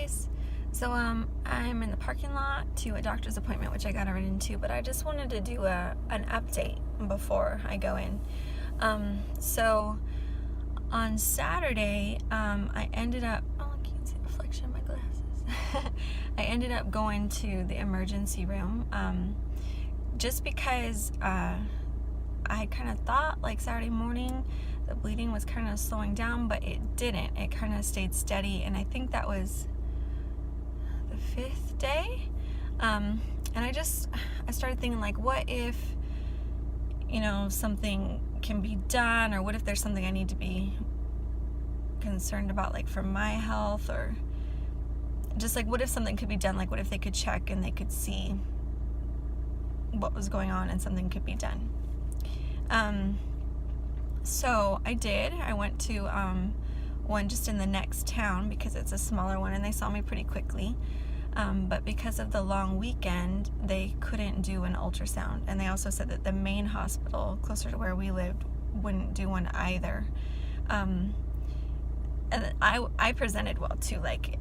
guys. So I'm in the parking lot to a doctor's appointment, which I got right into, but I just wanted to do an update before I go in. So on Saturday, I ended up, oh, I can't see the reflection of my glasses. I ended up going to the emergency room just because I kind of thought like Saturday morning the bleeding was kind of slowing down, but it didn't. It kind of stayed steady, and I think that was the 5th day. And I started thinking, like, what if, something can be done, or what if there's something I need to be concerned about, like for my health, or just like what if something could be done, like what if they could check and they could see what was going on and something could be done. So I did. I went to one just in the next town because it's a smaller one, and they saw me pretty quickly. But because of the long weekend, they couldn't do an ultrasound. And they also said that the main hospital closer to where we lived wouldn't do one either. And I presented well too. Like,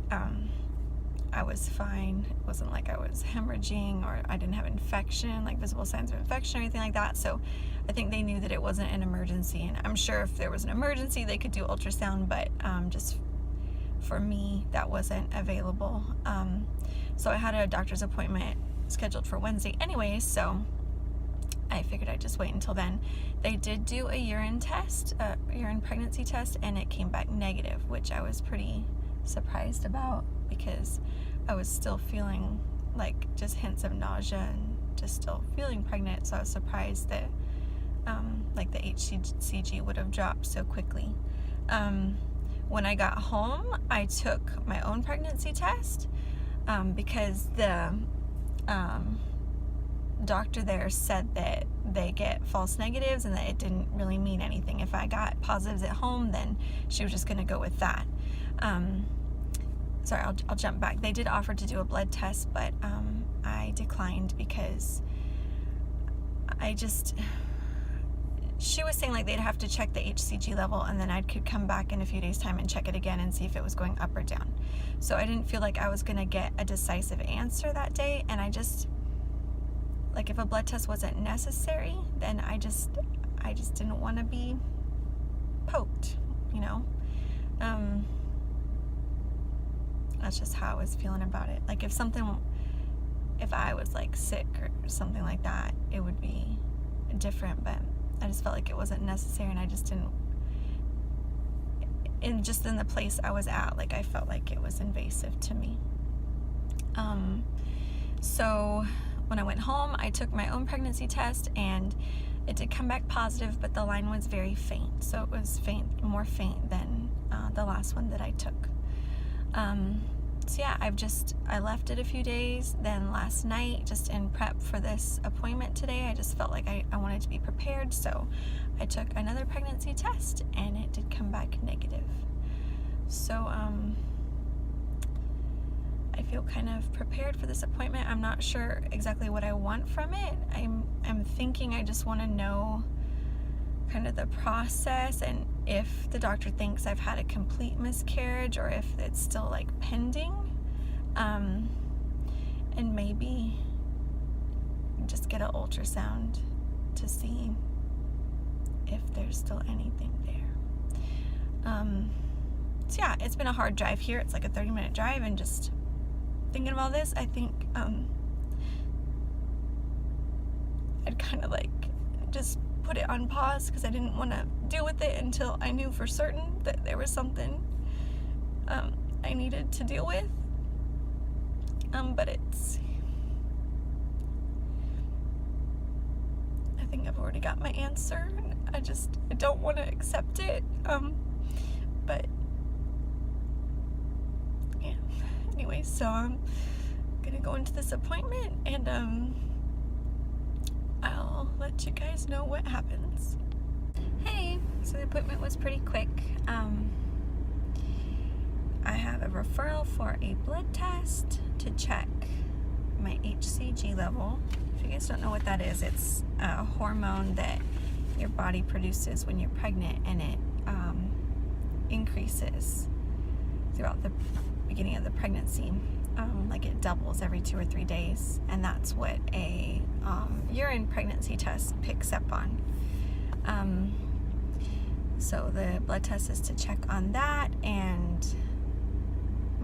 I was fine. It wasn't like I was hemorrhaging or I didn't have infection, like visible signs of infection or anything like that. So I think they knew that it wasn't an emergency. And I'm sure if there was an emergency, they could do ultrasound, but just for me, that wasn't available. So I had a doctor's appointment scheduled for Wednesday anyway, so I figured I'd just wait until then. They did do a urine test, a urine pregnancy test, and it came back negative, which I was pretty surprised about because I was still feeling like just hints of nausea and just still feeling pregnant. So I was surprised that like the HCG would have dropped so quickly. When I got home, I took my own pregnancy test because the doctor there said that they get false negatives and that it didn't really mean anything. If I got positives at home, then she was just going to go with that. Sorry, I'll jump back. They did offer to do a blood test, but I declined because she was saying like they'd have to check the HCG level, and then I could come back in a few days' time and check it again and see if it was going up or down. So I didn't feel like I was going to get a decisive answer that day, and I just, like, if a blood test wasn't necessary, then I just didn't want to be poked, That's just how I was feeling about it. Like if I was like sick or something like that, it would be different, but I just felt like it wasn't necessary, and I just didn't, in the place I was at, like I felt like it was invasive to me. So when I went home, I took my own pregnancy test, and it did come back positive, but the line was very faint. So it was more faint than the last one that I took. So yeah, I left it a few days. Then last night, just in prep for this appointment today, I just felt like I wanted to be prepared. So I took another pregnancy test, and it did come back negative. So I feel kind of prepared for this appointment. I'm not sure exactly what I want from it. I'm thinking I just want to know kind of the process, and if the doctor thinks I've had a complete miscarriage or if it's still like pending, and maybe just get an ultrasound to see if there's still anything there. So yeah, it's been a hard drive here. It's like a 30-minute drive, and just thinking of all this, I think I'd kind of like just put it on pause because I didn't want to deal with it until I knew for certain that there was something I needed to deal with. But I think I've already got my answer. I don't want to accept it. But yeah. Anyway, so I'm gonna go into this appointment, and I'll let you guys know what happens. Hey, so the appointment was pretty quick. I have a referral for a blood test to check my HCG level. If you guys don't know what that is, it's a hormone that your body produces when you're pregnant, and it increases throughout the beginning of the pregnancy. Like it doubles every 2 or 3 days, and that's what a urine pregnancy test picks up on. So the blood test is to check on that and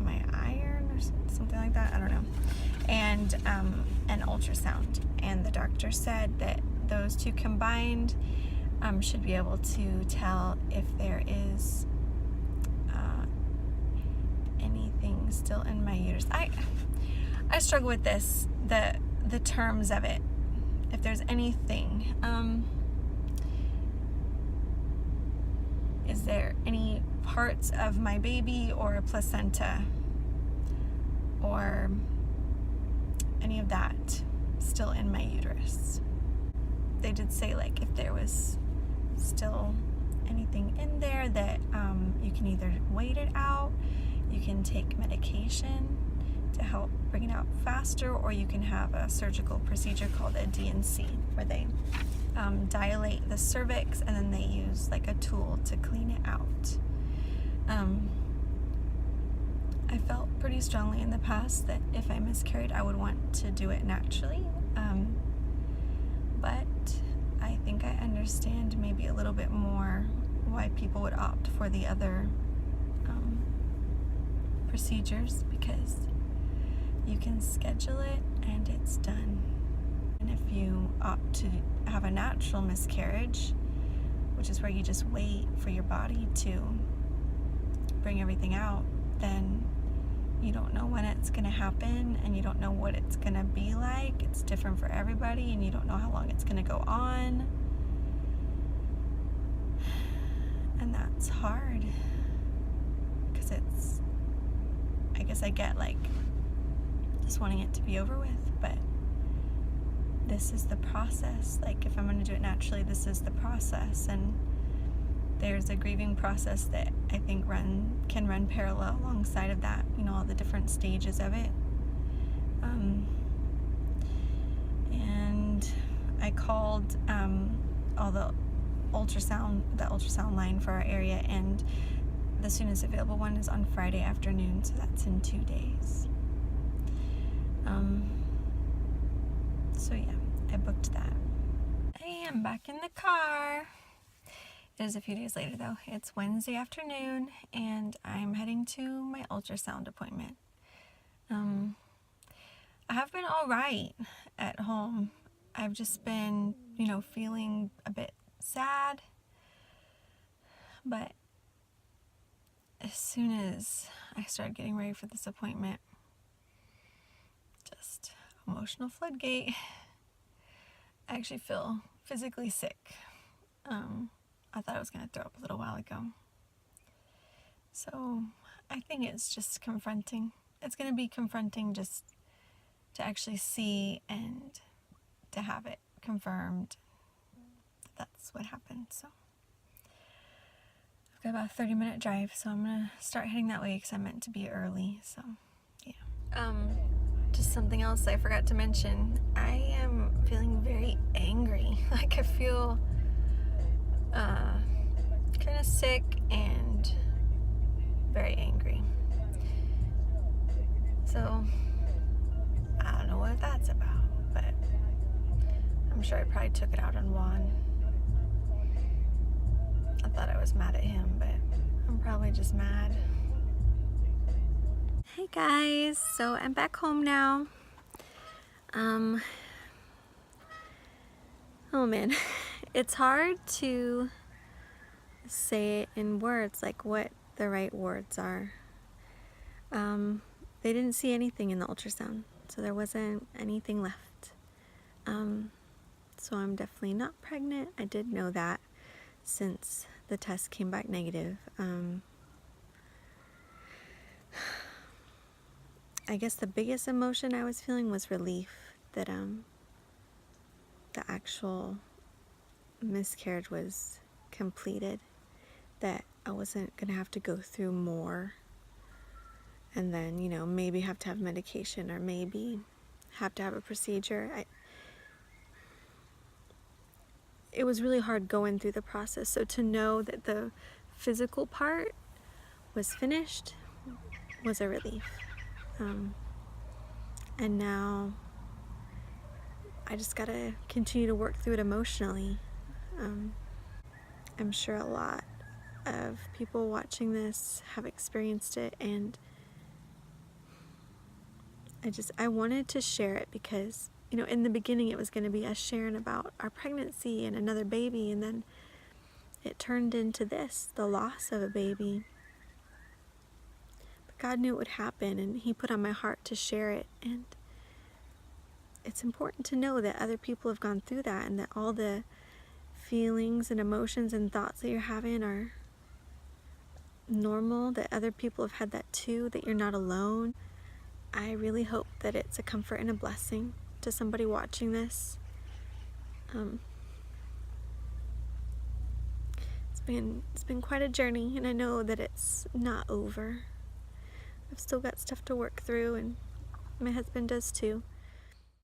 my iron or something like that, I don't know, and an ultrasound. And the doctor said that those two combined should be able to tell if there is anything still in my uterus. I struggle with this, the terms of it. If there's anything, is there any parts of my baby or a placenta or any of that still in my uterus? They did say, like, if there was still anything in there, that you can either wait it out, you can take medication to help bring it out faster, or you can have a surgical procedure called a D&C, where they dilate the cervix and then they use like a tool to clean it out. I felt pretty strongly in the past that if I miscarried, I would want to do it naturally, but I think I understand maybe a little bit more why people would opt for the other procedures, because you can schedule it and it's done. And if you opt to have a natural miscarriage, which is where you just wait for your body to bring everything out, then you don't know when it's going to happen and you don't know what it's going to be like. It's different for everybody and you don't know how long it's going to go on. And that's hard, because it's, I guess I get like just wanting it to be over with, but this is the process. Like, if I'm going to do it naturally, this is the process. And there's a grieving process that I think can run parallel alongside of that, you know, all the different stages of it. And I called all the ultrasound line for our area, and the soonest available one is on Friday afternoon, so that's in 2 days. So yeah, I booked that. I am back in the car. It is a few days later though. It's Wednesday afternoon and I'm heading to my ultrasound appointment. I have been all right at home. I've just been, you know, feeling a bit sad, but as soon as I started getting ready for this appointment, just emotional floodgate. I actually feel physically sick. I thought I was going to throw up a little while ago. So I think it's just confronting. It's going to be confronting just to actually see and to have it confirmed that that's what happened. So I've got about a 30-minute drive, so I'm going to start heading that way because I meant to be early. So yeah. Just something else I forgot to mention. I am feeling very angry. Like, I feel kind of sick and very angry. So I don't know what that's about, but I'm sure I probably took it out on Juan. I thought I was mad at him, but I'm probably just mad. Hey guys, so I'm back home now. Oh man, it's hard to say it in words, like what the right words are. They didn't see anything in the ultrasound, so there wasn't anything left. So I'm definitely not pregnant. I did know that since the test came back negative. I guess the biggest emotion I was feeling was relief that the actual miscarriage was completed, that I wasn't gonna have to go through more and then, you know, maybe have to have medication or maybe have to have a procedure. It was really hard going through the process, so to know that the physical part was finished was a relief. And now I just gotta continue to work through it emotionally. I'm sure a lot of people watching this have experienced it, and I wanted to share it because, in the beginning it was going to be us sharing about our pregnancy and another baby, and then it turned into this, the loss of a baby. But God knew it would happen, and He put on my heart to share it. And it's important to know that other people have gone through that, and that all the feelings and emotions and thoughts that you're having are normal, that other people have had that too, that you're not alone. I really hope that it's a comfort and a blessing to somebody watching this. It's been quite a journey, and I know that it's not over. I've still got stuff to work through, and my husband does too.